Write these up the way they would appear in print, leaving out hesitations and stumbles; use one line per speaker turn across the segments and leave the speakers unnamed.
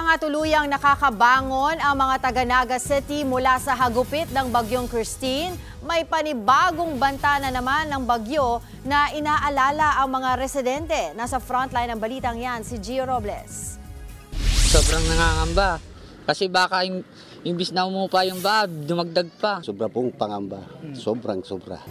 nga tuluyang nakakabangon ang mga taga Naga City mula sa hagupit ng bagyong Christine, may panibagong banta na naman ng bagyo na inaalala ang mga residente. Nasa frontline ng balitang yan si Gio Robles.
Sobrang nangangamba kasi baka imbis na umupa yung baha, dumagdag pa.
Sobra pong pangamba. Sobra.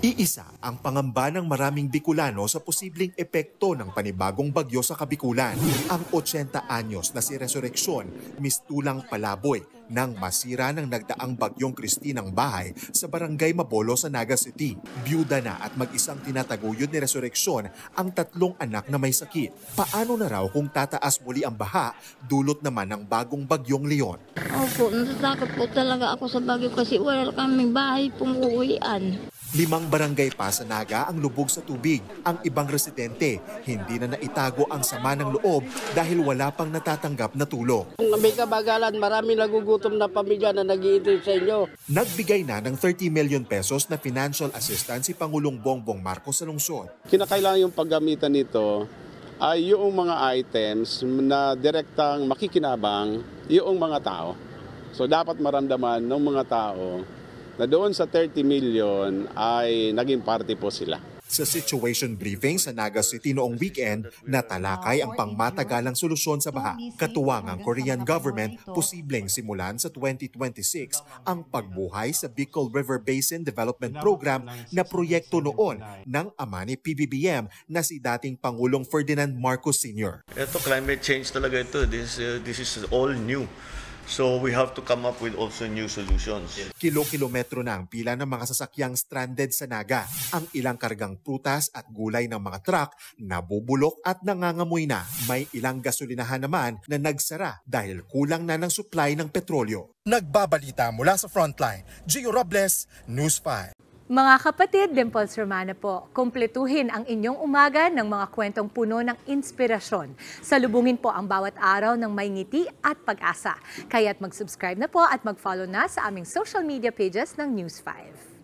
Iisa ang pangamba ng maraming Bicolano sa posibleng epekto ng panibagong bagyo sa Kabikulan. Ang 80 anyos na si Resurrection, mistulang Palaboy, nang masira ng nagdaang bagyong Christine ang bahay sa barangay Mabolo sa Naga City. Byuda na at mag-isang tinataguyod ni Resurrection ang 3 anak na may sakit. Paano na raw kung tataas muli ang baha, dulot naman ng bagong bagyong Leon?
Opo, natatakot po talaga ako sa bagyo kasi wala kaming bahay pong uuwian.
5 barangay pa sa Naga ang lubog sa tubig. Ang ibang residente, hindi na naitago ang sama ng loob dahil wala pang natatanggap na tulong.
Kung may kabagalan, marami nagugutom na pamilya na nag-iintay sa inyo.
Nagbigay na ng 30 million pesos na financial assistance si Pangulong Bongbong Marcos sa lungsod.
Kinakailangan yung paggamitan nito ay yung mga items na direktang makikinabang yung mga tao. So dapat maramdaman ng mga tao na doon sa 30 million ay naging party po sila.
Sa situation briefing sa Naga City noong weekend, natalakay ang pangmatagalang solusyon sa baha. Katuwang ang Korean government, posibleng simulan sa 2026 ang pagbuhay sa Bicol River Basin Development Program na proyekto noon ng ama ni PBBM na si dating Pangulong Ferdinand Marcos Sr.
Ito, climate change talaga ito. This is all new. So we have to come up with also new solutions.
Kilo-kilometro na ang pila ng mga sasakyang stranded sa Naga. Ang ilang kargang prutas at gulay ng mga truck nabubulok at nangangamoy na. May ilang gasolinahan naman na nagsara dahil kulang na ng supply ng petrolyo. Nagbabalita mula sa Frontline, Gio Robles, News 5.
Mga kapatid, Dimples Romana po, kumpletuhin ang inyong umaga ng mga kwentong puno ng inspirasyon. Salubungin po ang bawat araw ng may ngiti at pag-asa. Kaya't mag-subscribe na po at mag-follow na sa aming social media pages ng News 5.